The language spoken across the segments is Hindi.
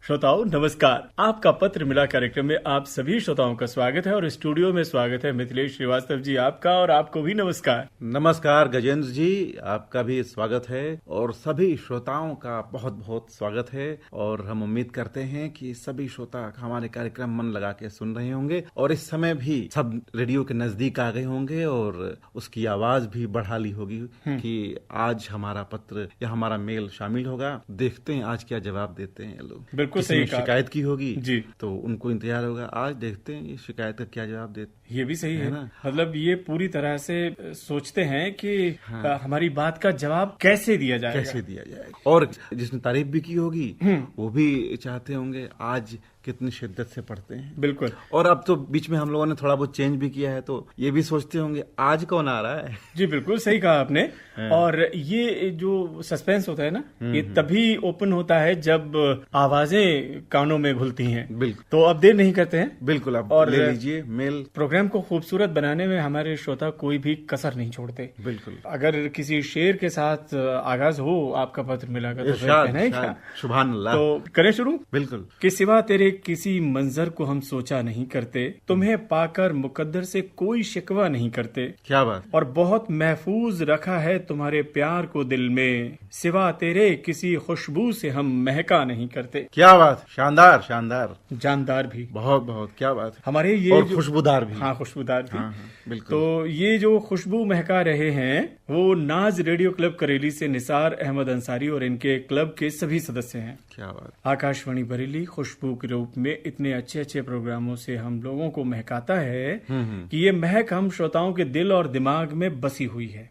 श्रोताओं नमस्कार। आपका पत्र मिला कार्यक्रम में आप सभी श्रोताओं का स्वागत है और स्टूडियो में स्वागत है मिथिलेश श्रीवास्तव जी आपका, और आपको भी नमस्कार। नमस्कार गजेंद्र जी, आपका भी स्वागत है और सभी श्रोताओं का बहुत बहुत स्वागत है। और हम उम्मीद करते हैं कि सभी श्रोता हमारे कार्यक्रम मन लगा के सुन रहे होंगे और इस समय भी सब रेडियो के नजदीक आ गए होंगे और उसकी आवाज भी बढ़ा ली होगी कि आज हमारा पत्र या हमारा मेल शामिल होगा। देखते हैं आज क्या जवाब देते हैं लोग। बिल्कुल किसी सही ने कहा शिकायत की होगी जी, तो उनको इंतजार होगा। आज देखते हैं ये शिकायत का क्या जवाब देते। ये भी सही है ना? मतलब ये पूरी तरह से सोचते हैं कि हमारी बात का जवाब कैसे दिया जाएगा, और जिसने तारीफ भी की होगी वो भी चाहते होंगे आज कितनी शिद्दत से पढ़ते हैं। बिल्कुल। और अब तो बीच में हम लोगों ने थोड़ा बहुत चेंज भी किया है तो ये भी सोचते होंगे आज कौन आ रहा है। जी बिल्कुल सही कहा आपने। और ये जो सस्पेंस होता है ना, ये तभी ओपन होता है जब आवाजें कानों में घुलती हैं। बिल्कुल। तो अब देर नहीं करते हैं, बिल्कुल अब और ले लीजिए मेल। प्रोग्राम को खूबसूरत बनाने में हमारे श्रोता कोई भी कसर नहीं छोड़ते। बिल्कुल। अगर किसी शेर के साथ आगाज हो आपका पत्र मिला का तो फिर कहना ही क्या। सुभान अल्लाह। तो करें शुरू। बिल्कुल। कि सिवा तेरे किसी मंजर को हम सोचा नहीं करते, तुम्हें पाकर मुकद्दर से कोई शिकवा नहीं करते। क्या बात। और बहुत महफूज रखा है तुम्हारे प्यार को दिल में, सिवा तेरे किसी खुशबू से हम महका नहीं करते। क्या बात, शानदार शानदार। जानदार भी बहुत बहुत, क्या बात है। हमारे ये और खुशबूदार भी। हाँ खुशबूदार भी। हाँ, बिल्कुल। तो ये जो खुशबू महका रहे हैं वो नाज रेडियो क्लब करेली से निसार अहमद अंसारी और इनके क्लब के सभी सदस्य हैं। क्या बात। आकाशवाणी बरेली खुशबू के रूप में इतने अच्छे अच्छे प्रोग्रामों से हम लोगों को महकाता है कि ये महक हम श्रोताओं के दिल और दिमाग में बसी हुई है।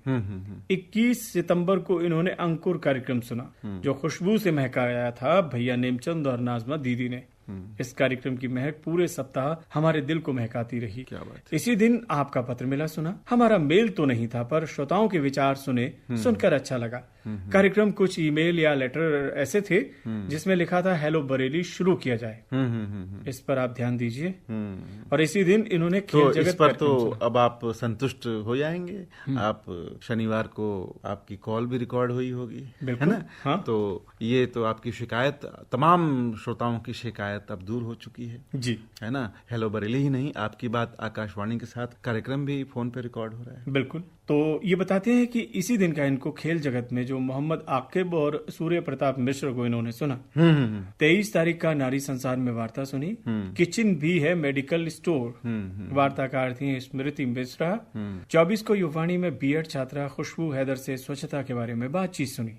21 सितंबर को इन्होंने अंकुर कार्यक्रम सुना जो खुशबू से महकाया था भैया नेमचंद और नाजमा दीदी ने। इस कार्यक्रम की महक पूरे सप्ताह हमारे दिल को महकाती रही। क्या बात। इसी दिन आपका पत्र मिला सुना। हमारा मेल तो नहीं था पर श्रोताओं के विचार सुने, सुनकर अच्छा लगा। कार्यक्रम कुछ ईमेल या लेटर ऐसे थे जिसमें लिखा था हेलो बरेली शुरू किया जाए। इस पर आप ध्यान दीजिए। और इसी दिन इन्होंने खेल तो जगत इस पर तो अब आप संतुष्ट हो जाएंगे। आप शनिवार को आपकी कॉल भी रिकॉर्ड हुई होगी, है ना। हाँ। तो ये तो आपकी शिकायत, तमाम श्रोताओं की शिकायत अब दूर हो चुकी है जी, है ना। हेलो बरेली ही नहीं, आपकी बात आकाशवाणी के साथ कार्यक्रम भी फोन पे रिकॉर्ड हो रहा है। बिल्कुल। तो ये बताते हैं कि इसी दिन का इनको खेल जगत में जो मोहम्मद आकिब और सूर्य प्रताप मिश्र को इन्होंने सुना। 23 तारीख का नारी संसार में वार्ता सुनी। किचन भी है मेडिकल स्टोर, वार्ताकार थी स्मृति मिश्रा। 24 को युवाणी में बीएड छात्रा खुशबू हैदर से स्वच्छता के बारे में बातचीत सुनी।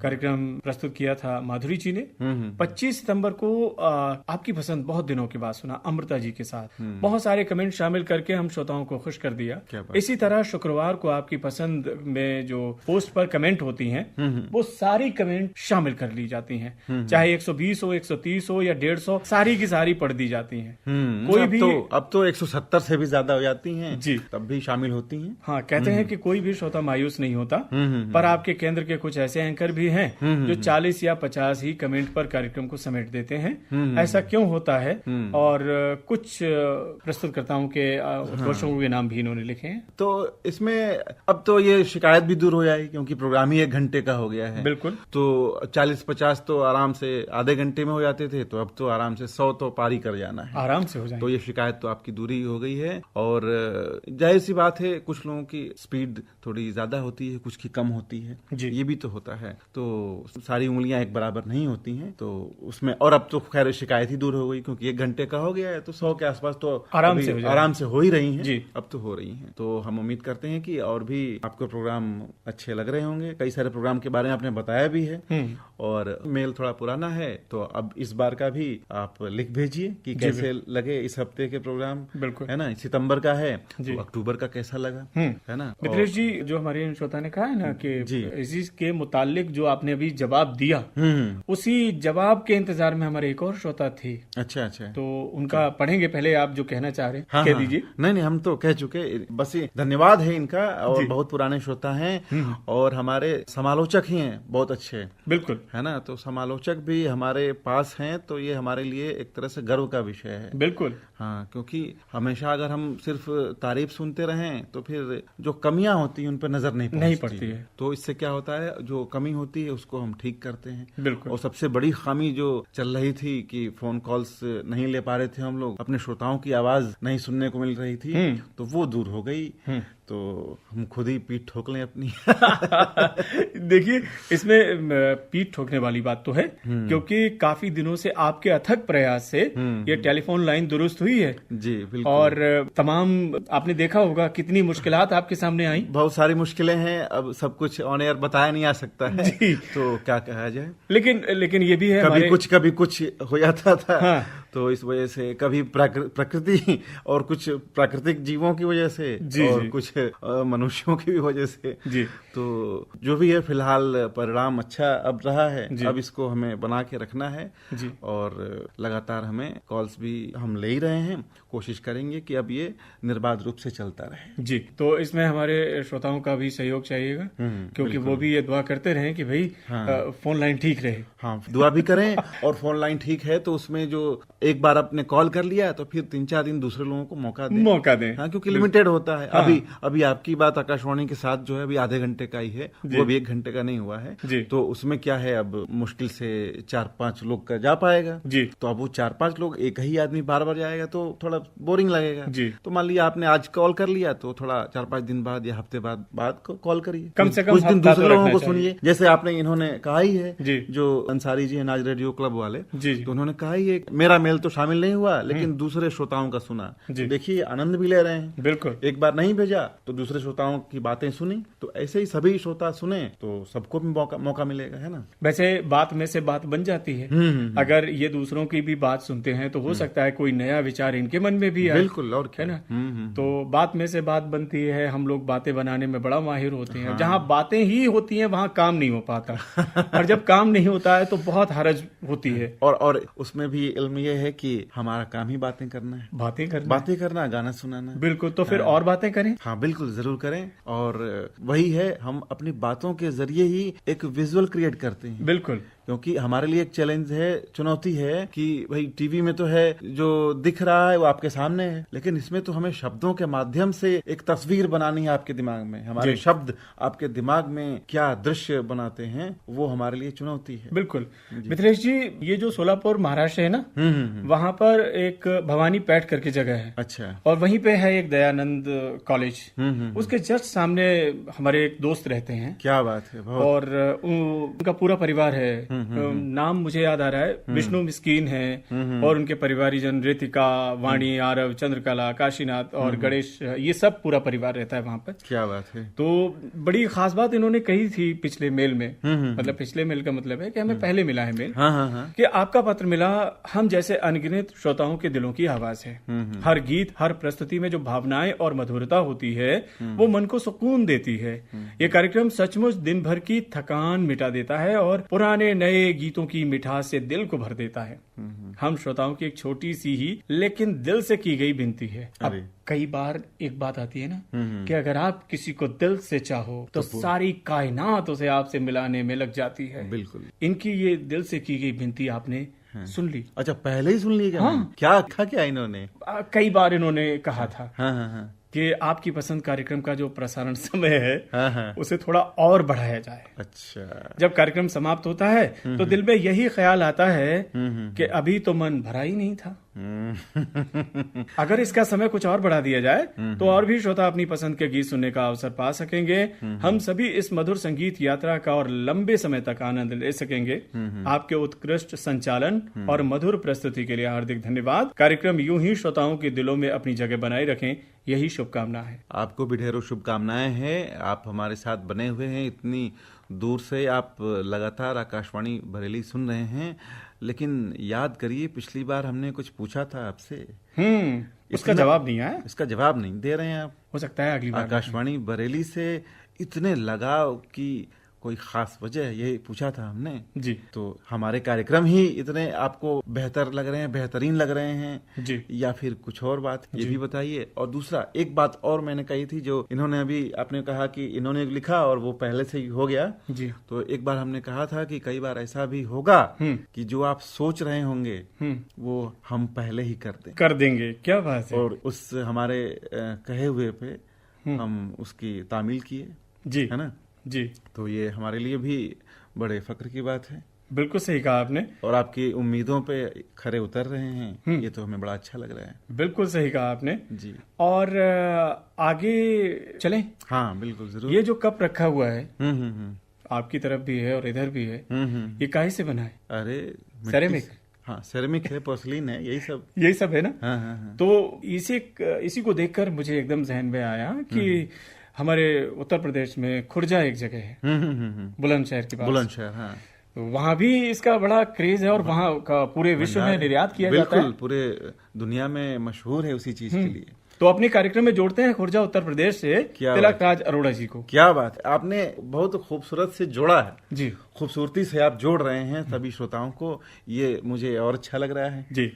कार्यक्रम प्रस्तुत किया था माधुरी जी ने। 25 सितंबर को आपकी पसंद बहुत दिनों के बाद सुना अमृता जी के साथ। बहुत सारे कमेंट शामिल करके हम श्रोताओं को खुश कर दिया। इसी तरह शुक्रवार को आपकी पसंद में जो पोस्ट पर कमेंट होती हैं वो सारी कमेंट शामिल कर ली जाती हैं, चाहे 120 हो 130 हो या 150, सारी की सारी पढ़ दी जाती हैं। कोई भी अब तो 170 से भी ज्यादा हो जाती हैं जी, तब भी शामिल होती हैं। हाँ, कहते हैं कि कोई भी श्रोता मायूस नहीं होता। पर आपके केंद्र के कुछ ऐसे एंकर भी हैं जो 40 या 50 ही कमेंट पर कार्यक्रम को समेट देते हैं। ऐसा क्यों होता है? और कुछ प्रस्तुतकर्ताओं के दर्शकों के नाम भी इन्होंने लिखे हैं। तो इसमें अब तो ये शिकायत भी दूर हो जाएगी क्योंकि प्रोग्राम ही 1 घंटे का हो गया है। बिल्कुल। तो 40-50 तो आराम से आधे घंटे में हो जाते थे, तो अब तो आराम से 100 तो पारी कर जाना है, आराम से हो जाए। तो ये शिकायत तो आपकी दूरी हो गई है। और जाहिर सी बात है कुछ लोगों की स्पीड थोड़ी ज्यादा होती है, कुछ की कम होती है जी। ये भी तो होता है। तो सारी उंगलियां एक बराबर नहीं होती हैं, तो उसमें और अब तो खैर शिकायत ही दूर हो गई क्योंकि 1 घंटे का हो गया है, तो 100 के आसपास तो आराम से हो ही रही हैं जी। अब तो हो रही हैं। तो हम उम्मीद करते हैं कि और भी आपको प्रोग्राम अच्छे लग रहे होंगे। कई सारे प्रोग्राम के बारे में आपने बताया भी है और मेल थोड़ा पुराना है, तो अब इस बार का भी आप लिख भेजिए कि कैसे लगे इस हफ्ते के प्रोग्राम। बिल्कुल। है ना, सितंबर का है तो अक्टूबर का कैसा लगा, है ना। मिथिलेश जी, जो हमारे श्रोता ने कहा है ना कि इसी के मुतालिक जो आपने अभी जवाब दिया, उसी जवाब के इंतजार में हमारे एक और श्रोता थे। अच्छा अच्छा, तो उनका पढ़ेंगे। पहले आप जो कहना चाह रहे हैं कह दीजिए। नहीं, हम तो कह चुके, बस धन्यवाद है इनका और बहुत पुराने श्रोता हैं और हमारे समालोचक ही हैं, बहुत अच्छे, बिल्कुल, है ना। तो समालोचक भी हमारे पास हैं, तो ये हमारे लिए एक तरह से गर्व का विषय है। बिल्कुल, हाँ, क्योंकि हमेशा अगर हम सिर्फ तारीफ सुनते रहें तो फिर जो कमियां होती हैं उन पर नजर नहीं पड़ती है। तो इससे क्या होता है, जो कमी होती है उसको हम ठीक करते हैं। बिल्कुल। और सबसे बड़ी खामी जो चल रही थी कि फोन कॉल्स नहीं ले पा रहे थे हम लोग, अपने श्रोताओं की आवाज नहीं सुनने को मिल रही थी, तो वो दूर हो गई। तो हम खुद ही पीठ ठोक लें अपनी। देखिए, इसमें पीठ ठोकने वाली बात तो है, क्योंकि काफी दिनों से आपके अथक प्रयास से ये टेलीफोन लाइन दुरुस्त हुई है। जी बिल्कुल। और तमाम आपने देखा होगा कितनी मुश्किलात आपके सामने आई। बहुत सारी मुश्किलें हैं, अब सब कुछ ऑन एयर बताया नहीं आ सकता है जी। तो क्या कहा जाए, लेकिन ये भी है, कभी कुछ हो जाता था। हाँ। तो इस वजह से कभी प्रकृति और कुछ प्राकृतिक जीवों की वजह से और कुछ मनुष्यों की भी वजह से। जी। तो जो भी है, फिलहाल परिणाम अच्छा अब रहा है, अब इसको हमें बना के रखना है। जी। और लगातार हमें कॉल्स भी हम ले ही रहे हैं, कोशिश करेंगे कि अब ये निर्बाध रूप से चलता रहे। जी। तो इसमें हमारे श्रोताओं का भी सहयोग चाहिएगा, क्योंकि वो भी ये दुआ करते रहें कि भाई फोन लाइन ठीक रहे। हाँ, दुआ भी करें और फोन लाइन ठीक है तो उसमें जो एक बार आपने कॉल कर लिया तो फिर 3-4 दिन दूसरे लोगों को मौका दें। हाँ, क्योंकि लिमिटेड होता है। हाँ। अभी आपकी बात आकाशवाणी के साथ जो है अभी आधे घंटे का ही है, वो भी 1 घंटे का नहीं हुआ है। तो उसमें क्या है, अब मुश्किल से 4-5 लोग का जा पाएगा। जी। तो अब वो 4-5 लोग, एक ही आदमी बार बार जाएगा तो थोड़ा बोरिंग लगेगा। जी। तो मान लिया आपने आज कॉल कर लिया तो थोड़ा 4-5 दिन बाद या हफ्ते बाद कॉल करिए, कम से कम कुछ दिन दूसरे लोगों को सुनिए। जैसे आपने इन्होंने कहा ही है, जो अंसारी जी है नाज रेडियो क्लब वाले, तो उन्होंने कहा ही है, मेरा मेल तो शामिल नहीं हुआ लेकिन दूसरे श्रोताओं का सुना। देखिए, आनंद भी ले रहे हैं। बिल्कुल। एक बार नहीं भेजा तो दूसरे श्रोताओं की बातें सुनी, तो ऐसे ही सभी श्रोता सुने तो सबको भी मौका मिलेगा, है ना। वैसे बात में से बात बन जाती है। अगर ये दूसरों की भी बात सुनते हैं तो हो सकता है कोई नया विचार इनके मन में भी आए। बिल्कुल, और क्या, है ना। तो बात में से बात बनती है। हम लोग बातें बनाने में बड़ा माहिर होते हैं। जहाँ बातें ही होती हैं वहाँ काम नहीं हो पाता, और जब काम नहीं होता है तो बहुत हरज होती है। और उसमें भी इल्म ये है कि हमारा काम ही बातें करना है, बातें करना, गाना सुनाना। बिल्कुल। तो फिर और बातें करें। हाँ, बिल्कुल, जरूर करें। और वही है, हम अपनी बातों के जरिए ही एक विजुअल क्रिएट करते हैं। बिल्कुल। क्योंकि हमारे लिए एक चैलेंज है, चुनौती है कि भाई टीवी में तो है, जो दिख रहा है वो आपके सामने है, लेकिन इसमें तो हमें शब्दों के माध्यम से एक तस्वीर बनानी है आपके दिमाग में। हमारे शब्द आपके दिमाग में क्या दृश्य बनाते हैं, वो हमारे लिए चुनौती है। बिल्कुल। मिथिलेश जी, ये जो सोलापुर महाराष्ट्र है ना, वहाँ पर एक भवानी पैठ करके जगह है। अच्छा। और वहीं पे है एक दयानंद कॉलेज। उसके जस्ट सामने हमारे एक दोस्त रहते हैं। क्या बात है। और उनका पूरा परिवार है। नाम मुझे याद आ रहा है, विष्णु मिस्कीन है, और उनके परिवारीजन रितिका, वाणी, आरव, चंद्रकला, काशीनाथ और गणेश, ये सब पूरा परिवार रहता है वहाँ पर। क्या बात है। तो बड़ी खास बात इन्होंने कही थी पिछले मेल में, मतलब पिछले मेल का मतलब है कि हमें पहले मिला है मेल, कि आपका पत्र मिला, हम जैसे अनगिनत श्रोताओं के दिलों की आवाज है। हर गीत, हर प्रस्तुति में जो भावनाएं और मधुरता होती है वो मन को सुकून देती है। ये कार्यक्रम सचमुच दिन भर की थकान मिटा देता है और पुराने नए गीतों की मिठास से दिल को भर देता है। हम श्रोताओं की एक छोटी सी ही लेकिन दिल से की गई विनती है। अब कई बार एक बात आती है ना, कि अगर आप किसी को दिल से चाहो तो सारी कायनात उसे आपसे मिलाने में लग जाती है। बिल्कुल। इनकी ये दिल से की गई विनती आपने सुन ली? अच्छा, पहले ही सुन ली क्या? हाँ। क्या इन्होंने कई बार इन्होंने कहा था हाँ। कि आपकी पसंद कार्यक्रम का जो प्रसारण समय है उसे थोड़ा और बढ़ाया जाए। अच्छा। जब कार्यक्रम समाप्त होता है तो दिल में यही ख्याल आता है कि अभी तो मन भरा ही नहीं था। अगर इसका समय कुछ और बढ़ा दिया जाए तो और भी श्रोता अपनी पसंद के गीत सुनने का अवसर पा सकेंगे। हम सभी इस मधुर संगीत यात्रा का और लंबे समय तक आनंद ले सकेंगे। आपके उत्कृष्ट संचालन और मधुर प्रस्तुति के लिए हार्दिक धन्यवाद। कार्यक्रम यूं ही श्रोताओं के दिलों में अपनी जगह बनाए रखें, यही शुभकामना है। आपको भी ढेरों शुभकामनाएं हैं। आप हमारे साथ बने हुए हैं, इतनी दूर से आप लगातार आकाशवाणी बरेली सुन रहे हैं। लेकिन याद करिए, पिछली बार हमने कुछ पूछा था आपसे, उसका जवाब नहीं आया। इसका जवाब नहीं दे रहे हैं आप। हो सकता है अगली बार आकाशवाणी बरेली से इतने लगाव की कोई खास वजह, यही पूछा था हमने जी। तो हमारे कार्यक्रम ही इतने आपको बेहतर लग रहे हैं, बेहतरीन लग रहे हैं जी। या फिर कुछ और बात, ये भी बताइए। और दूसरा एक बात और मैंने कही थी, जो इन्होंने अभी आपने कहा कि इन्होंने लिखा और वो पहले से ही हो गया जी। तो एक बार हमने कहा था कि कई बार ऐसा भी होगा कि जो आप सोच रहे होंगे वो हम पहले ही कर देंगे। क्या बात है। और उस हमारे कहे हुए पे हम उसकी तामील किए, जी, है ना जी। तो ये हमारे लिए भी बड़े फक्र की बात है। बिल्कुल सही कहा आपने। और आपकी उम्मीदों पे खरे उतर रहे हैं, ये तो हमें बड़ा अच्छा लग रहा है। बिल्कुल सही कहा आपने जी। और आगे चलें। हाँ बिल्कुल जरूर। ये जो कप रखा हुआ है आपकी तरफ भी है और इधर भी है, ये काहे से बना है? अरे सेरेमिक। हाँ सेरेमिक है, पोर्सलिन है, यही सब है ना। हाँ। तो इसी को देखकर मुझे एकदम जहन में आया कि हमारे उत्तर प्रदेश में खुर्जा एक जगह है, बुलंदशहर के पास। बुलंदशहर, हाँ। वहाँ भी इसका बड़ा क्रेज है और वहाँ का पूरे विश्व में निर्यात किया जाता है। बिल्कुल, पूरे दुनिया में मशहूर है उसी चीज के लिए। तो अपने कार्यक्रम में जोड़ते हैं खुर्जा उत्तर प्रदेश से तिलकराज अरोड़ा जी को। क्या बात है, आपने बहुत खूबसूरत से जोड़ा है जी। खूबसूरती से आप जोड़ रहे हैं सभी श्रोताओं को, ये मुझे और अच्छा लग रहा है जी।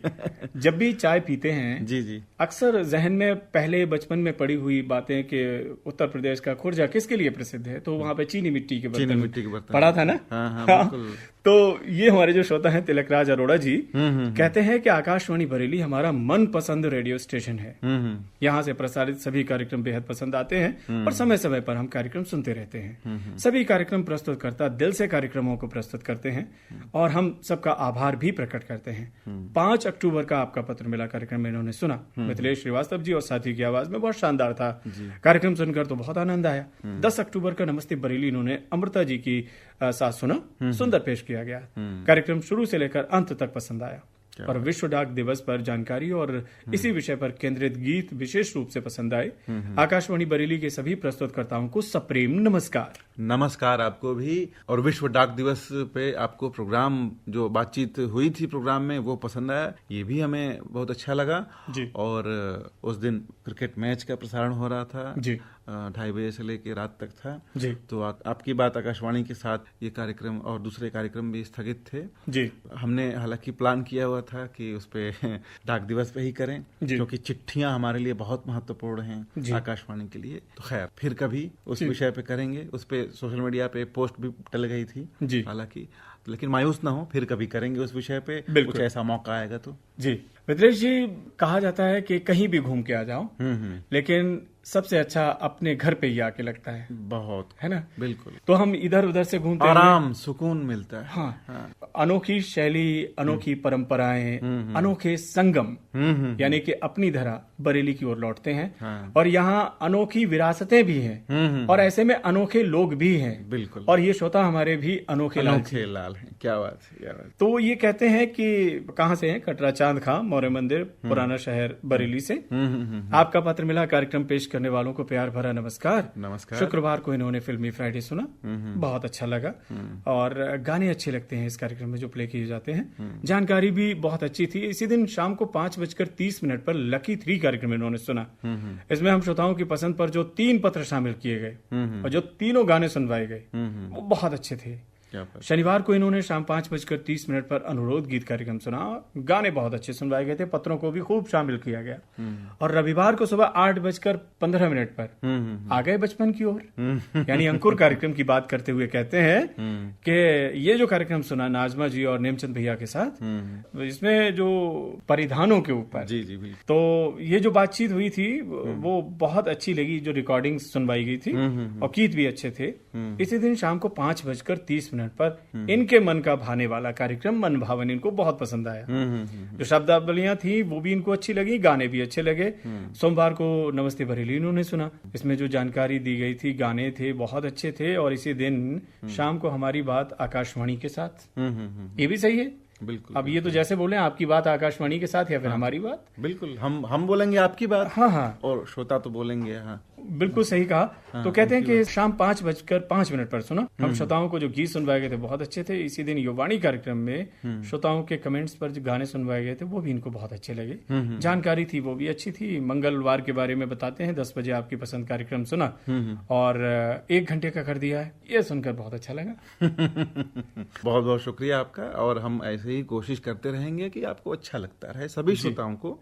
जब भी चाय पीते हैं जी अक्सर जहन में पहले बचपन में पड़ी हुई बातें कि उत्तर प्रदेश का खुर्जा किसके लिए प्रसिद्ध है, तो वहाँ पे चीनी मिट्टी के बर्तन पड़ा था ना। हाँ, तो ये हमारे जो श्रोता हैं तिलकराज अरोड़ा जी कहते हैं कि आकाशवाणी बरेली हमारा मनपसंद रेडियो स्टेशन है। यहाँ से प्रसारित सभी कार्यक्रम बेहद पसंद आते हैं और समय समय पर हम कार्यक्रम सुनते रहते हैं। सभी कार्यक्रम प्रस्तुतकर्ता दिल से कार्यक्रमों को प्रस्तुत करते हैं और हम सबका आभार भी प्रकट करते हैं। 5 अक्टूबर का आपका पत्र मिला कार्यक्रम में इन्होंने सुना, मिथिलेश श्रीवास्तव जी और साथी की आवाज में, बहुत शानदार था कार्यक्रम, सुनकर तो बहुत आनंद आया। 10 अक्टूबर का नमस्ते बरेली इन्होंने अमृता जी की साथ सुना, सुंदर पेश किया गया। कार्यक्रम शुरू से लेकर अंत तक पसंद आया। और विश्व डाक दिवस पर जानकारी और इसी विषय पर केंद्रित गीत विशेष रूप से पसंद आए। आकाशवाणी बरेली के सभी प्रस्तुतकर्ताओं को सप्रेम नमस्कार। नमस्कार आपको भी। और विश्व डाक दिवस पे आपको प्रोग्राम जो बातचीत हुई थी प्रोग्राम में वो पसंद आया, ये भी हमें बहुत अच्छा लगा जी। और उस दिन क्रिकेट मैच का प्रसारण हो रहा था जी, 2:30 बजे से लेकर रात तक था जी। तो आपकी बात आकाशवाणी के साथ ये कार्यक्रम और दूसरे कार्यक्रम भी स्थगित थे जी। हमने हालांकि प्लान किया हुआ था कि उस पे डाक दिवस पे ही करें क्योंकि चिट्ठियां हमारे लिए बहुत महत्वपूर्ण हैं आकाशवाणी के लिए। तो खैर फिर कभी उस विषय पे करेंगे। उस पे सोशल मीडिया पे पोस्ट भी टल गई थी हालांकि, लेकिन मायूस ना हो, फिर कभी करेंगे उस विषय पे, कुछ ऐसा मौका आएगा तो जी। मिथिलेश जी, कहा जाता है कि कहीं भी घूम के आ जाओ, लेकिन सबसे अच्छा अपने घर पे ही आके लगता है। बहुत, है ना। बिल्कुल। तो हम इधर उधर से घूमते आराम सुकून मिलता है। हाँ। अनोखी शैली, अनोखी परंपराएं, अनोखे संगम, यानी कि अपनी धरा बरेली की ओर लौटते हैं और यहाँ अनोखी विरासतें भी हैं और ऐसे में अनोखे लोग भी हैं। बिल्कुल। और ये श्रोता हमारे भी अनोखे लाल हैं। क्या बात है, क्या बात। तो ये कहते हैं कि कहाँ से हैं? कटरा चांद खां, मौर्य मंदिर, पुराना शहर बरेली से आपका पत्र मिला। कार्यक्रम पेश करने वालों को प्यार भरा नमस्कार। नमस्कार। शुक्रवार को इन्होंने फिल्मी फ्राइडे सुना, बहुत अच्छा लगा और गाने अच्छे लगते हैं इस कार्यक्रम में जो प्ले किए जाते हैं। जानकारी भी बहुत अच्छी थी। इसी दिन शाम को 5:30 पर लकी 3 कार्यक्रम इन्होंने सुना। इसमें हम श्रोताओं की पसंद पर जो 3 पत्र शामिल किए गए और जो तीनों गाने सुनवाए गए वो बहुत अच्छे थे। शनिवार को इन्होंने शाम 5:30 पर अनुरोध गीत कार्यक्रम सुना, गाने बहुत अच्छे सुनवाए गए थे, पत्रों को भी खूब शामिल किया गया। और रविवार को सुबह 8:15 पर आ गए बचपन की ओर, यानी अंकुर कार्यक्रम की बात करते हुए कहते हैं कि ये जो कार्यक्रम सुना नाजमा जी और नेमचंद भैया के साथ, इसमें जो परिधानों के ऊपर तो ये जो बातचीत हुई थी वो बहुत अच्छी लगी, जो रिकॉर्डिंग सुनवाई गई थी और गीत भी अच्छे थे। इसी दिन शाम को 5:30 पर इनके मन का भाने वाला कार्यक्रम मन भावन इनको बहुत पसंद आया। जो शब्दावलियां थी वो भी इनको अच्छी लगी, गाने भी अच्छे लगे। सोमवार को नमस्ते बरेली इन्होंने सुना, इसमें जो जानकारी दी गई थी, गाने थे बहुत अच्छे थे। और इसी दिन शाम को हमारी बात आकाशवाणी के साथ, ये भी सही है। बिल्कुल। अब ये तो जैसे बोले आपकी बात आकाशवाणी के साथ या फिर हमारी बात, बिल्कुल हम बोलेंगे आपकी बात। हाँ। और श्रोता तो बोलेंगे हाँ बिल्कुल सही कहा। तो कहते हैं कि शाम 5:05 पर सुना हम श्रोताओं को जो गीत सुनवाए गए थे बहुत अच्छे थे। इसी दिन युवाणी कार्यक्रम में श्रोताओं के कमेंट्स पर जो गाने सुनवाए गए थे वो भी इनको बहुत अच्छे लगे। जानकारी थी वो भी अच्छी थी। मंगलवार के बारे में बताते हैं 10 बजे आपकी पसंद कार्यक्रम सुना और 1 घंटे का कर दिया है, ये सुनकर बहुत अच्छा लगा। बहुत बहुत शुक्रिया आपका। और हम ऐसे ही कोशिश करते रहेंगे कि आपको अच्छा लगता रहे, सभी श्रोताओं को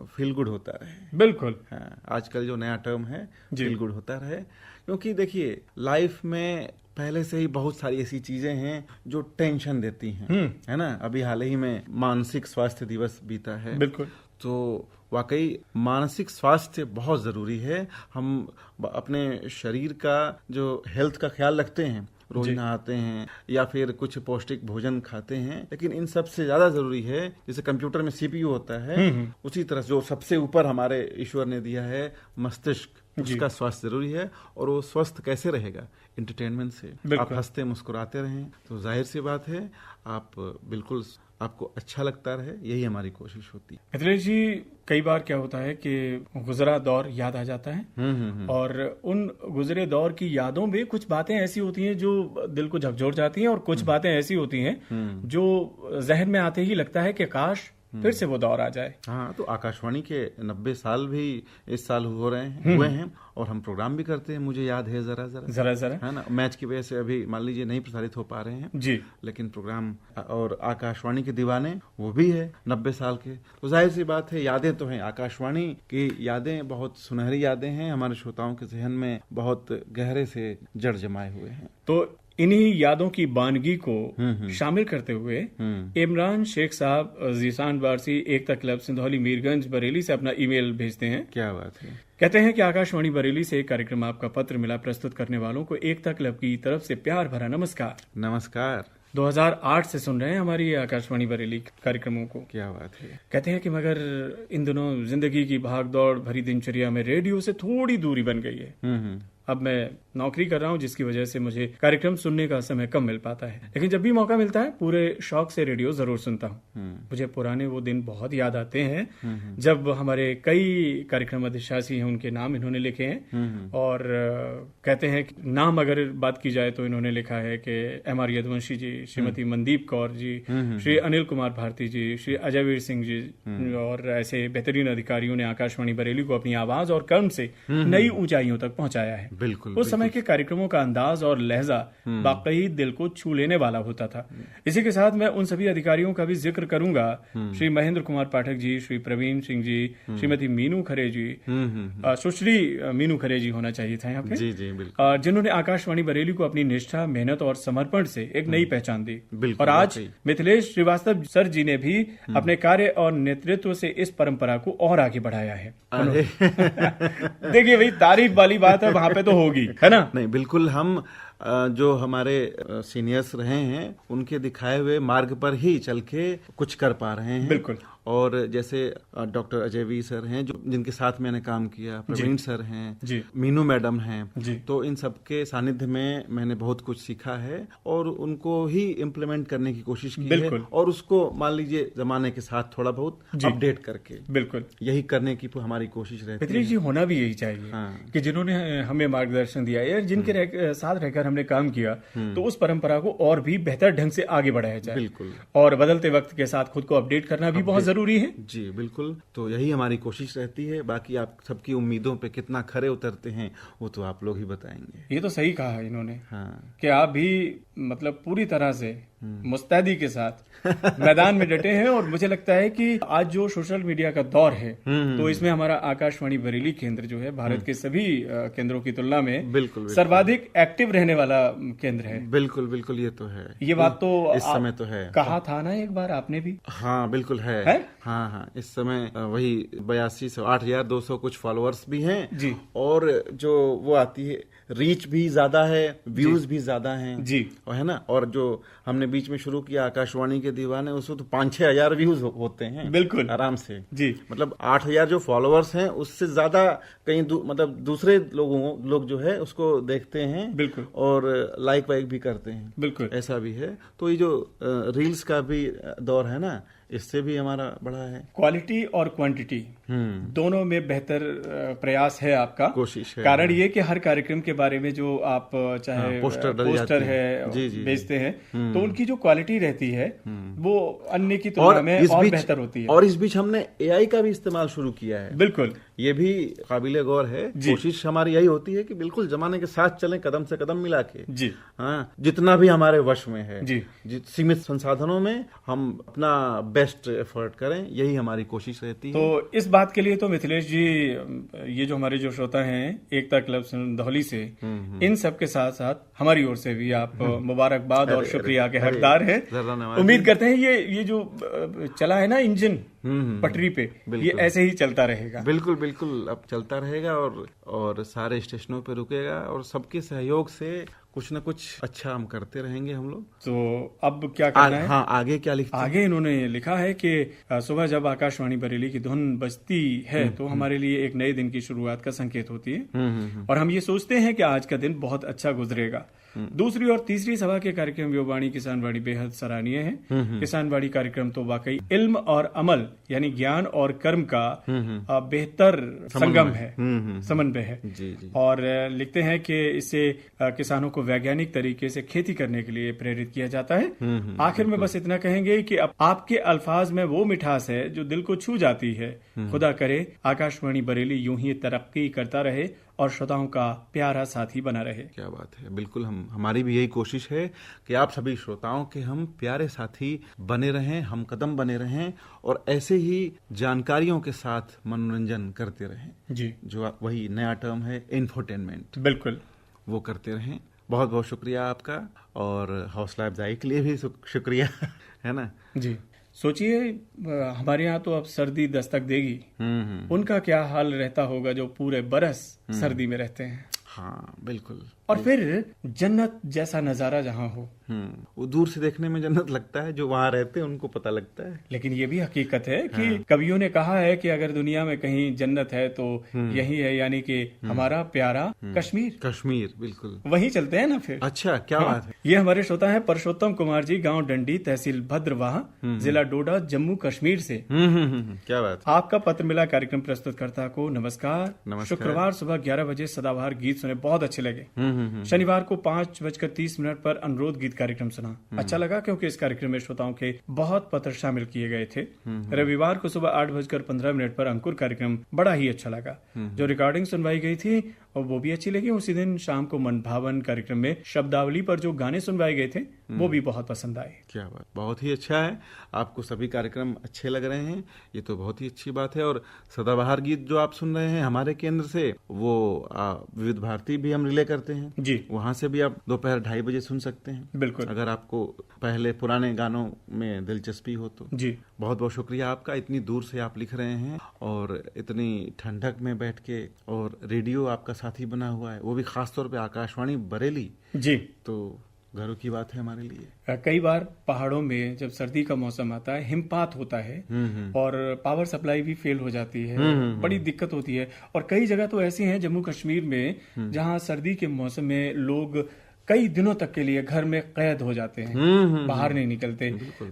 फील गुड होता रहे। बिल्कुल। हाँ, आजकल जो नया टर्म है फील गुड होता रहे, क्योंकि देखिए लाइफ में पहले से ही बहुत सारी ऐसी चीजें हैं जो टेंशन देती हैं, है ना। अभी हाल ही में मानसिक स्वास्थ्य दिवस बीता है। बिल्कुल। तो वाकई मानसिक स्वास्थ्य बहुत जरूरी है। हम अपने शरीर का जो हेल्थ का ख्याल रखते हैं, रोज नहाते हैं या फिर कुछ पौष्टिक भोजन खाते हैं, लेकिन इन सबसे ज्यादा जरूरी है, जैसे कंप्यूटर में सीपीयू होता है, उसी तरह जो सबसे ऊपर हमारे ईश्वर ने दिया है मस्तिष्क, उसका स्वास्थ्य जरूरी है। और वो स्वस्थ कैसे रहेगा? एंटरटेनमेंट से। आप हंसते मुस्कुराते रहें तो जाहिर सी बात है आप बिल्कुल आपको अच्छा लगता रहे, यही हमारी कोशिश होती है। मिथिलेश जी, कई बार क्या होता है कि गुजरा दौर याद आ जाता है और उन गुजरे दौर की यादों में कुछ बातें ऐसी होती हैं जो दिल को झकझोर जाती हैं और कुछ बातें ऐसी होती हैं जो जहन में आते ही लगता है कि काश फिर से वो दौर आ जाए। हाँ, तो आकाशवाणी के 90 साल भी इस साल हुए हैं और हम प्रोग्राम भी करते हैं। मुझे याद है जरा है ना, मैच की वजह से अभी मान लीजिए नहीं प्रसारित हो पा रहे हैं जी, लेकिन प्रोग्राम और आकाशवाणी के दीवाने वो भी है 90 साल के। तो जाहिर सी बात है यादें तो हैं, आकाशवाणी की यादें बहुत सुनहरी यादें हैं, हमारे श्रोताओं के जहन में बहुत गहरे से जड़ जमाए हुए हैं। तो इन्हीं यादों की बानगी को शामिल करते हुए इमरान शेख साहब जीशान वारसी एकता क्लब सिंधौली मीरगंज बरेली से अपना ईमेल भेजते हैं। क्या बात है। कहते हैं कि आकाशवाणी बरेली से एक कार्यक्रम आपका पत्र मिला। प्रस्तुत करने वालों को एकता क्लब की तरफ से प्यार भरा नमस्कार। नमस्कार। 2008 से सुन रहे हैं हमारी आकाशवाणी बरेली कार्यक्रमों को। क्या बात है। कहते हैं कि मगर इन दिनों जिंदगी की भागदौड़ भरी दिनचर्या में रेडियो से थोड़ी दूरी बन गई है। अब मैं नौकरी कर रहा हूं जिसकी वजह से मुझे कार्यक्रम सुनने का समय कम मिल पाता है, लेकिन जब भी मौका मिलता है पूरे शौक से रेडियो जरूर सुनता हूं। मुझे पुराने वो दिन बहुत याद आते हैं जब हमारे कई कार्यक्रम अधिशासी हैं, उनके नाम इन्होंने लिखे हैं और कहते हैं कि नाम अगर बात की जाए तो इन्होंने लिखा है कि एम.आर. यदुवंशी जी, श्रीमती मनदीप कौर जी, श्री अनिल कुमार भारती जी, श्री अजयवीर सिंह जी और ऐसे बेहतरीन अधिकारियों ने आकाशवाणी बरेली को अपनी आवाज और कर्म से नई ऊंचाइयों तक पहुंचाया है। बिल्कुल। उस समय के कार्यक्रमों का अंदाज और लहजा वाकई दिल को छू लेने वाला होता था। इसी के साथ मैं उन सभी अधिकारियों का भी जिक्र करूंगा, श्री महेंद्र कुमार पाठक जी, श्री प्रवीण सिंह जी, श्रीमती मीनू खरे जी, सुश्री मीनू खरे जी होना चाहिए था यहाँ पे, जी जी बिल्कुल, जिन्होंने आकाशवाणी बरेली को अपनी निष्ठा, मेहनत और समर्पण से एक नई पहचान दी। और आज मिथिलेश श्रीवास्तव सर जी ने भी अपने कार्य और नेतृत्व से इस परंपरा को और आगे बढ़ाया है। देखिए भाई, तारीफ वाली बात है वहां पे तो होगी, है ना। नहीं, बिल्कुल। हम जो हमारे सीनियर्स रहे हैं उनके दिखाए हुए मार्ग पर ही चल के कुछ कर पा रहे हैं। बिल्कुल। और जैसे डॉक्टर अजयवीर सर हैं जो जिनके साथ मैंने काम किया, प्रवीण सर हैं, मीनू मैडम हैं, तो इन सबके सानिध्य में मैंने बहुत कुछ सीखा है और उनको ही इम्प्लीमेंट करने की कोशिश की है और उसको मान लीजिए जमाने के साथ थोड़ा बहुत अपडेट करके बिल्कुल यही करने की हमारी कोशिश रहती है। जी, होना भी यही चाहिए। हाँ। कि जिन्होंने हमें मार्गदर्शन दिया है, जिनके साथ रहकर हमने काम किया, तो उस परंपरा को और भी बेहतर ढंग से आगे बढ़ाया जाए। बिल्कुल। और बदलते वक्त के साथ खुद को अपडेट करना भी बहुत जरूरी है। जी बिल्कुल। तो यही हमारी कोशिश रहती है। बाकी आप सबकी उम्मीदों पे कितना खरे उतरते हैं वो तो आप लोग ही बताएंगे। ये तो सही कहा है इन्होंने। हाँ। कि आप भी मतलब पूरी तरह से मुस्तैदी के साथ मैदान में डटे हैं और मुझे लगता है कि आज जो सोशल मीडिया का दौर है तो इसमें हमारा आकाशवाणी बरेली केंद्र जो है भारत के सभी केंद्रों की तुलना में बिल्कुल सर्वाधिक एक्टिव रहने वाला केंद्र है। बिल्कुल बिल्कुल, ये तो है। ये बात तो इस समय तो है, कहा था ना एक बार आपने भी। हाँ बिल्कुल है? हाँ हाँ, इस समय वही 82,8,200 कुछ फॉलोअर्स भी हैं जी, और जो वो आती है रीच भी ज्यादा है, व्यूज भी ज्यादा हैं जी, है ना। और जो हमने बीच में शुरू किया आकाशवाणी के दीवाने, उसमें तो 5-6 हजार व्यूज होते हैं बिल्कुल आराम से जी। मतलब 8,000 जो फॉलोअर्स हैं उससे ज्यादा कहीं मतलब दूसरे लोग जो है उसको देखते हैं बिल्कुल और लाइक वाइक भी करते हैं बिल्कुल, ऐसा भी है। तो ये जो रील्स का भी दौर है ना, इससे भी हमारा बढ़ा है। क्वालिटी और क्वांटिटी दोनों में बेहतर प्रयास है आपका, कोशिश है। कारण ये कि हर कार्यक्रम के बारे में जो आप चाहे पोस्टर है बेचते हैं, तो उनकी जो क्वालिटी रहती है वो अन्य की तुलना में और बेहतर होती है। और इस बीच हमने AI का भी इस्तेमाल शुरू किया है। बिल्कुल, ये भी काबिले गौर है। कोशिश हमारी यही होती है कि बिल्कुल जमाने के साथ चलें, कदम से कदम मिला के। जी हाँ, जितना भी हमारे वश में है, जी, सीमित संसाधनों में हम अपना बेस्ट एफर्ट करें, यही हमारी कोशिश रहती है। तो इस बात के लिए तो मिथिलेश जी, ये जो हमारे जो श्रोता हैं एकता क्लब सिंधौली से, इन सब के साथ साथ हमारी ओर से भी आप मुबारकबाद और शुक्रिया के हकदार हैं। उम्मीद करते हैं ये जो चला है ना इंजन पटरी पे, ये ऐसे ही चलता रहेगा। बिल्कुल बिल्कुल, अब चलता रहेगा और सारे स्टेशनों पे रुकेगा, और सबके सहयोग से कुछ न कुछ अच्छा हम करते रहेंगे हम लोग। तो अब क्या करना है? हाँ, आगे क्या लिखते हैं? आगे इन्होंने लिखा है कि सुबह जब आकाशवाणी बरेली की धुन बजती है तो हमारे लिए एक नए दिन की शुरुआत का संकेत होती है, और हम ये सोचते हैं कि आज का दिन बहुत अच्छा गुजरेगा। दूसरी और तीसरी सभा के कार्यक्रम युवावाणी किसानवाड़ी बेहद सराहनीय है। किसानवाड़ी कार्यक्रम तो वाकई इल्म और अमल यानी ज्ञान और कर्म का बेहतर संगम है, समन्वय है। और लिखते हैं कि इससे किसानों को वैज्ञानिक तरीके से खेती करने के लिए प्रेरित किया जाता है। आखिर में बस इतना कहेंगे कि अब आपके अल्फाज में वो मिठास है जो दिल को छू जाती है। खुदा करे आकाशवाणी बरेली यूं ही तरक्की करता रहे और श्रोताओं का प्यारा साथी बना रहे। क्या बात है, बिल्कुल हमारी भी यही कोशिश है कि आप सभी श्रोताओं के हम प्यारे साथी बने रहें, हम कदम बने रहें, और ऐसे ही जानकारियों के साथ मनोरंजन करते रहें। जी, जो वही नया टर्म है इंफोटेनमेंट, बिल्कुल वो करते रहें। बहुत बहुत शुक्रिया आपका, और हौसला अफजाई के लिए भी शुक्रिया, है ना जी। सोचिए हमारे यहाँ तो अब सर्दी दस्तक देगी, उनका क्या हाल रहता होगा जो पूरे बरस सर्दी में रहते हैं। हाँ बिल्कुल, और फिर जन्नत जैसा नजारा जहाँ हो, वो दूर से देखने में जन्नत लगता है, जो वहाँ रहते हैं उनको पता लगता है। लेकिन ये भी हकीकत है कि कवियों ने कहा है कि अगर दुनिया में कहीं जन्नत है तो यही है, यानी कि हमारा प्यारा कश्मीर। कश्मीर, बिल्कुल वहीं चलते हैं ना फिर। अच्छा, क्या बात है। ये हमारे श्रोता है परसोत्तम कुमार जी, गांव डंडी, तहसील भद्रवाह, जिला डोडा, जम्मू कश्मीर से। क्या बात। आपका पत्र मिला कार्यक्रम प्रस्तुतकर्ता को नमस्कार। शुक्रवार सुबह 11 बजे सदाबहार गीत सुने, बहुत अच्छे लगे। शनिवार को 5:30 पर अनुरोध गीत कार्यक्रम सुना, अच्छा लगा क्योंकि इस कार्यक्रम में श्रोताओं के बहुत पत्र शामिल किए गए थे। रविवार को सुबह 8:15 पर अंकुर कार्यक्रम बड़ा ही अच्छा लगा। जो रिकॉर्डिंग सुनवाई गई थी और वो भी अच्छी लगी। उसी दिन शाम को मन भावन कार्यक्रम में शब्दावली पर जो गाने सुनवाए गए थे वो भी बहुत पसंद आए। क्या बात, बहुत ही अच्छा है, आपको सभी कार्यक्रम अच्छे लग रहे हैं, ये तो बहुत ही अच्छी बात है। और सदाबहार गीत जो आप सुन रहे हैं हमारे केंद्र से, वो विविध भारती भी हम रिले करते हैं जी, वहाँ से भी आप दोपहर 2:30 बजे सुन सकते हैं। बिल्कुल, अगर आपको पहले पुराने गानों में दिलचस्पी हो तो। जी, बहुत बहुत शुक्रिया आपका, इतनी दूर से आप लिख रहे हैं और इतनी ठंडक में बैठ के, और रेडियो आपका साथी बना हुआ है, वो भी खास तौर पे आकाशवाणी बरेली जी, तो घरों की बात है हमारे लिए। कई बार पहाड़ों में जब सर्दी का मौसम आता है, हिमपात होता है और पावर सप्लाई भी फेल हो जाती है, बड़ी दिक्कत होती है। और कई जगह तो ऐसी हैं जम्मू कश्मीर में जहां सर्दी के मौसम में लोग कई दिनों तक के लिए घर में कैद हो जाते हैं, बाहर नहीं निकलते।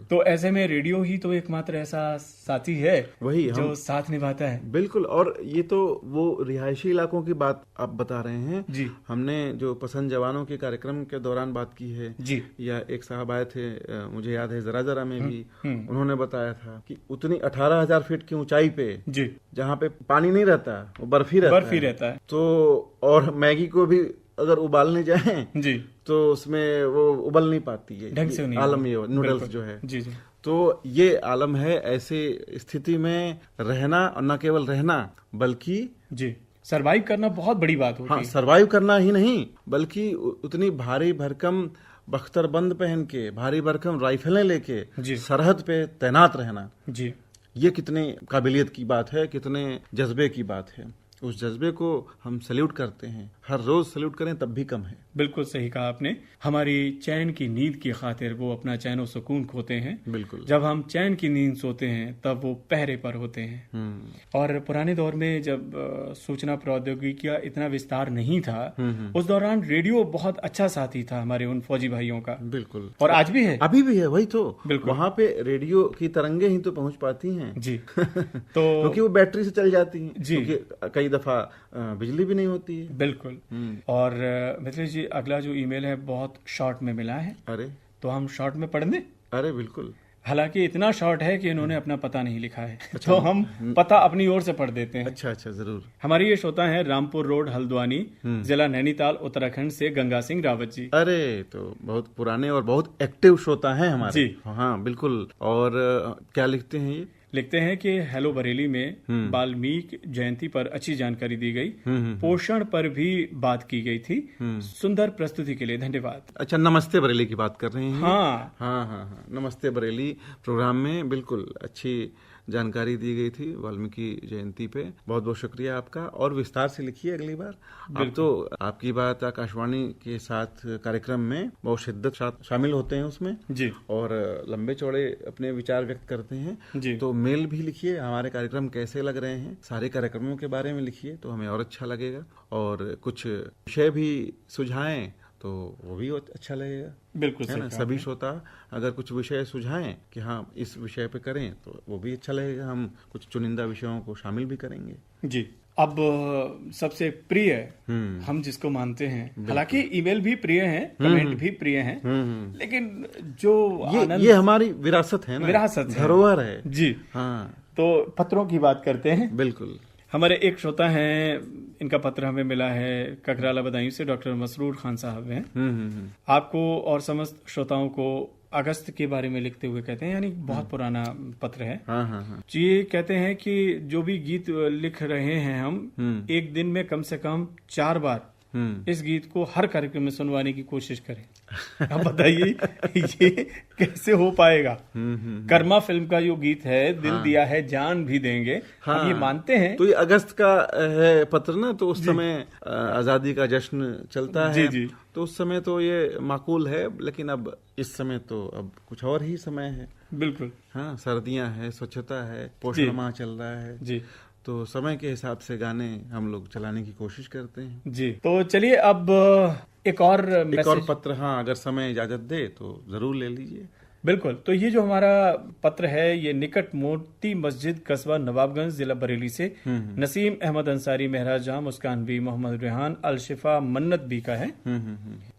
तो ऐसे में रेडियो ही तो एकमात्र ऐसा साथी है वही जो साथ निभाता है। बिल्कुल, और ये तो वो रिहायशी इलाकों की बात आप बता रहे हैं जी। हमने जो पसंद जवानों के कार्यक्रम के दौरान बात की है जी, या एक साहब आए थे, मुझे याद है जरा जरा में भी उन्होंने बताया था कि उतनी 18,000 फीट की ऊंचाई पे जी, जहाँ पे पानी नहीं रहता, वो बर्फ ही रहता है। तो और मैगी को भी अगर उबालने जाएं जी, तो उसमें वो उबल नहीं पाती है, ढंग से नहीं, आलम ये नूडल्स जो है जी जी। तो ये आलम है, ऐसे स्थिति में रहना, और न केवल रहना बल्कि जी सरवाइव करना बहुत बड़ी बात होती है। हाँ, सरवाइव करना ही नहीं बल्कि उतनी भारी भरकम बख्तरबंद पहन के, भारी भरकम राइफलें लेके सरहद पे तैनात रहना जी, ये कितने काबिलियत की बात है, कितने जज्बे की बात है। उस जज्बे को हम सैल्यूट करते हैं। हर रोज सैल्यूट करें तब भी कम है। बिल्कुल सही कहा आपने। हमारी चैन की नींद की खातिर वो अपना चैन और सुकून खोते हैं। बिल्कुल। जब हम चैन की नींद सोते हैं तब वो पहरे पर होते हैं। और पुराने दौर में जब सूचना प्रौद्योगिकी का इतना विस्तार नहीं था, उस दौरान रेडियो बहुत अच्छा साथी था हमारे उन फौजी भाइयों का। बिल्कुल। और आज भी है। अभी भी है, वही तो। बिल्कुल। वहाँ पे रेडियो की तरंगे ही तो पहुंच पाती हैं जी। तो क्योंकि वो बैटरी से चल जाती हैं जी। क्योंकि कई दफा बिजली भी नहीं होती है। बिल्कुल। और मिथिलेश जी, अगला जो ईमेल है बहुत शॉर्ट में मिला है। अरे तो हम शॉर्ट में पढ़ दें? अरे बिल्कुल। हालांकि इतना शॉर्ट है कि इन्होंने अपना पता नहीं लिखा है। तो हम पता अपनी ओर से पढ़ देते हैं। अच्छा अच्छा, जरूर। हमारी ये श्रोता है रामपुर रोड, हल्द्वानी, जिला नैनीताल, उत्तराखंड से गंगा सिंह रावत जी। अरे तो बहुत पुराने और बहुत एक्टिव श्रोता हैं हमारे। जी हाँ बिल्कुल। और क्या लिखते हैं ये? लिखते हैं कि हेलो बरेली में वाल्मीकि जयंती पर अच्छी जानकारी दी गई, पोषण पर भी बात की गई थी। सुंदर प्रस्तुति के लिए धन्यवाद। अच्छा, नमस्ते बरेली की बात कर रहे हैं? हाँ हाँ हाँ हाँ, नमस्ते बरेली प्रोग्राम में बिल्कुल अच्छी जानकारी दी गई थी वाल्मीकि जयंती पे। बहुत बहुत शुक्रिया आपका। और विस्तार से लिखिए अगली बार। अब तो आपकी बात आकाशवाणी के साथ कार्यक्रम में बहुत शिद्दत साथ शामिल होते हैं उसमें जी। और लंबे चौड़े अपने विचार व्यक्त करते हैं जी। तो मेल भी लिखिए, हमारे कार्यक्रम कैसे लग रहे हैं, सारे कार्यक्रमों के बारे में लिखिए तो हमें और अच्छा लगेगा। और कुछ विषय भी सुझाएं तो वो भी अच्छा लगेगा। बिल्कुल है ना? सभी श्रोता अगर कुछ विषय सुझाएं कि हाँ इस विषय पे करें तो वो भी अच्छा लगेगा। हम कुछ चुनिंदा विषयों को शामिल भी करेंगे। जी। अब सबसे प्रिय हम जिसको मानते हैं, हालांकि ईमेल भी प्रिय हैं, कमेंट भी प्रिय हैं, लेकिन जो ये हमारी विरासत है ना, विरासत है, धरोहर है। जी हाँ। तो पत्रों की बात करते हैं। बिल्कुल। हमारे एक श्रोता हैं, इनका पत्र हमें मिला है ककराला बदायूं से, डॉक्टर मसरूर खान साहब हैं। आपको और समस्त श्रोताओं को अगस्त के बारे में लिखते हुए कहते हैं, यानी बहुत पुराना पत्र है। हाँ हाँ हाँ। ये कहते हैं कि जो भी गीत लिख रहे हैं हम, एक दिन में कम से कम 4 बार इस गीत को हर कार्यक्रम में सुनवाने की कोशिश करें। अब बताइए ये कैसे हो पाएगा? कर्मा फिल्म का जो गीत है, दिल दिया है जान भी देंगे, हम ये मानते हैं। तो ये अगस्त का है पत्र ना, तो उस समय आजादी का जश्न चलता है। जी। तो उस समय तो ये माकूल है, लेकिन अब इस समय तो अब कुछ और ही समय है। बिल्कुल। हाँ, सर्दियां है, स्वच्छता है, पोषण माह चल रहा है जी। तो समय के हिसाब से गाने हम लोग चलाने की कोशिश करते हैं। जी। तो चलिए अब एक और पत्र, हाँ अगर समय इजाजत दे तो जरूर ले लीजिए। बिल्कुल। तो ये जो हमारा पत्र है, ये निकट मोती मस्जिद, कस्बा नवाबगंज, जिला बरेली से नसीम अहमद अंसारी, महराज जहां, मुस्कान बी, मोहम्मद रेहान, अलशिफा, मन्नत बी का है।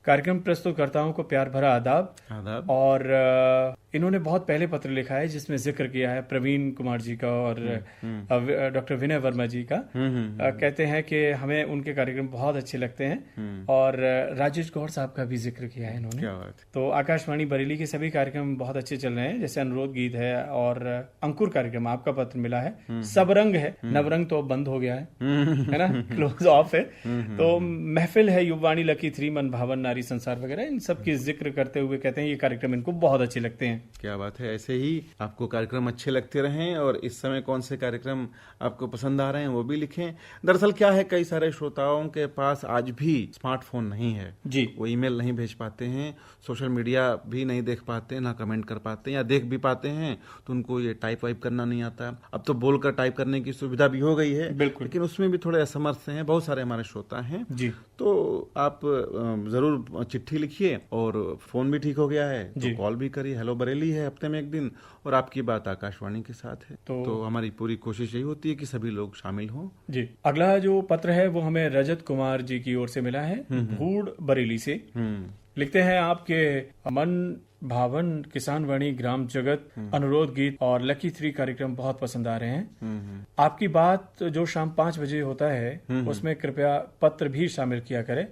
कार्यक्रम प्रस्तुतकर्ताओं को प्यार भरा आदाब। और इन्होंने बहुत पहले पत्र लिखा है जिसमें जिक्र किया है प्रवीण कुमार जी का और डॉक्टर विनय वर्मा जी का। कहते हैं कि हमें उनके कार्यक्रम बहुत अच्छे लगते हैं और राजेश गौड़ साहब का भी जिक्र किया है इन्होंने। क्या बात है। तो आकाशवाणी बरेली के सभी कार्यक्रम बहुत अच्छे चल रहे हैं, जैसे अनुरोध गीत है और अंकुर कार्यक्रम, आपका पत्र मिला है। सब रंग है, नवरंग तो बंद हो गया है ना, क्लोज ऑफ है। तो महफिल है, युवाणी, लकी 3, मन भावन, नारी संसार वगैरह, इन सब की जिक्र करते हुए कहते हैं ये कार्यक्रम इनको बहुत अच्छे लगते हैं। क्या बात है। ऐसे ही आपको कार्यक्रम अच्छे लगते रहें और इस समय कौन से कार्यक्रम आपको पसंद आ रहे हैं वो भी लिखें। दरअसल क्या है, कई सारे श्रोताओं के पास आज भी स्मार्टफोन नहीं है जी। वो ईमेल नहीं भेज पाते हैं, सोशल मीडिया भी नहीं देख पाते, ना कमेंट कर पाते हैं, या देख भी पाते हैं तो उनको ये टाइप वाइप करना नहीं आता। अब तो बोलकर टाइप करने की सुविधा भी हो गई है, लेकिन उसमें भी थोड़े असमर्थ हैं बहुत सारे हमारे श्रोता हैं जी। तो आप जरूर चिट्ठी लिखिए और फोन भी ठीक हो गया है तो कॉल भी करिए। हेलो बरेली है हफ्ते में एक दिन और आपकी बात आकाशवाणी के साथ है। तो हमारी पूरी कोशिश यही होती है कि सभी लोग शामिल हों जी। अगला जो पत्र है वो हमें रजत कुमार जी की ओर से मिला है, भूड़ बरेली से। लिखते हैं आपके मन भावन, किसान वाणी, ग्राम जगत, अनुरोध गीत और लकी 3 कार्यक्रम बहुत पसंद आ रहे हैं। आपकी बात जो शाम 5 बजे होता है उसमें कृपया पत्र भी शामिल किया करें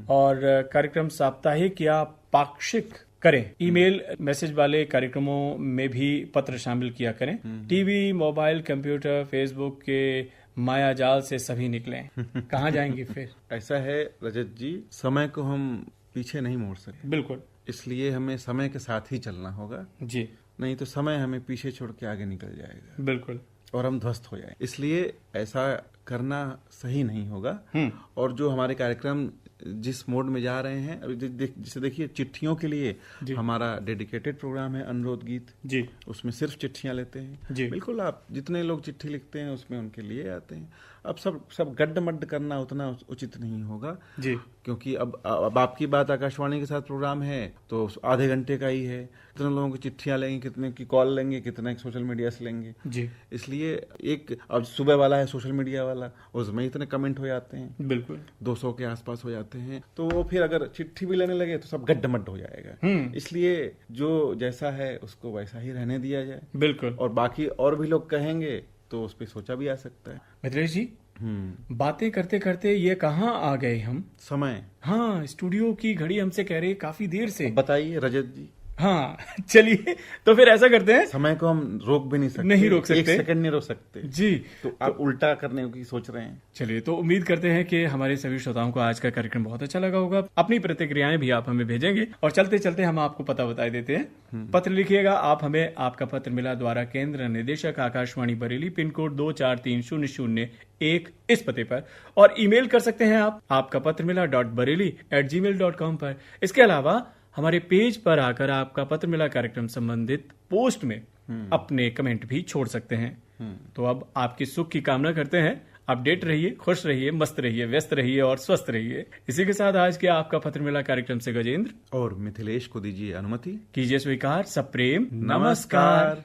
और कार्यक्रम साप्ताहिक या पाक्षिक करें। ईमेल मैसेज वाले कार्यक्रमों में भी पत्र शामिल किया करें। टीवी, मोबाइल, कंप्यूटर, फेसबुक के माया जाल से सभी निकलें। कहाँ जाएंगे फिर? ऐसा है रजत जी, समय को हम पीछे नहीं मोड़ सकते। बिल्कुल। इसलिए हमें समय के साथ ही चलना होगा जी, नहीं तो समय हमें पीछे छोड़ के आगे निकल जाएगा। बिल्कुल। और हम ध्वस्त हो जाए। इसलिए ऐसा करना सही नहीं होगा। और जो हमारे कार्यक्रम जिस मोड में जा रहे हैं अभी जैसे देखिए, चिट्ठियों के लिए हमारा डेडिकेटेड प्रोग्राम है अनुरोध गीत जी, उसमें सिर्फ चिट्ठियां लेते हैं जी। बिल्कुल, आप जितने लोग चिट्ठी लिखते हैं उसमें उनके लिए आते हैं। अब सब गड्ढ मड्ढ करना उतना उचित नहीं होगा जी, क्योंकि अब आपकी बात आकाशवाणी के साथ प्रोग्राम है तो आधे घंटे का ही है। कितने लोगों की चिट्ठियां लेंगे, कितने की कॉल लेंगे, कितने सोशल मीडिया से लेंगे जी। इसलिए एक अब सुबह वाला है सोशल मीडिया वाला, उसमें इतने कमेंट हो जाते हैं, बिल्कुल 200 के आसपास हो जाते हैं। तो वो फिर अगर चिट्ठी भी लेने लगे तो सब गड्ढ मड्ढ हो जाएगा। इसलिए जो जैसा है उसको वैसा ही रहने दिया जाए, बिल्कुल। और बाकी और भी लोग कहेंगे तो उस पर सोचा भी आ सकता है। मित्रेश जी, बातें करते करते ये कहाँ आ गए हम? समय, हाँ, स्टूडियो की घड़ी हमसे कह रही है काफी देर से। बताइए रजत जी। हाँ, चलिए तो फिर ऐसा करते हैं, समय को हम रोक भी नहीं सकते, नहीं रोक सकते, 1 सेकंड नहीं रोक सकते जी। तो आप उल्टा करने की सोच रहे हैं। चलिए, तो उम्मीद करते हैं कि हमारे सभी श्रोताओं को आज का कार्यक्रम बहुत अच्छा लगा होगा। अपनी प्रतिक्रियाएं भी आप हमें भेजेंगे और चलते चलते हम आपको पता बता देते हैं। पत्र लिखिएगा आप हमें, आपका पत्र मिला द्वारा केंद्र निदेशक आकाशवाणी बरेली, पिन कोड 243001 इस पते पर, और ईमेल कर सकते हैं आप आपका पत्र मिला .bareilly@gmail.com पर। इसके अलावा हमारे पेज पर आकर आपका पत्र मिला कार्यक्रम संबंधित पोस्ट में अपने कमेंट भी छोड़ सकते हैं। तो अब आपकी सुख की कामना करते हैं। अपडेट रहिए, खुश रहिए, मस्त रहिए, व्यस्त रहिए और स्वस्थ रहिए। इसी के साथ आज के आपका पत्र मिला कार्यक्रम से गजेंद्र और मिथिलेश को दीजिए अनुमति, कीजिए स्वीकार। सब प्रेम, नमस्कार।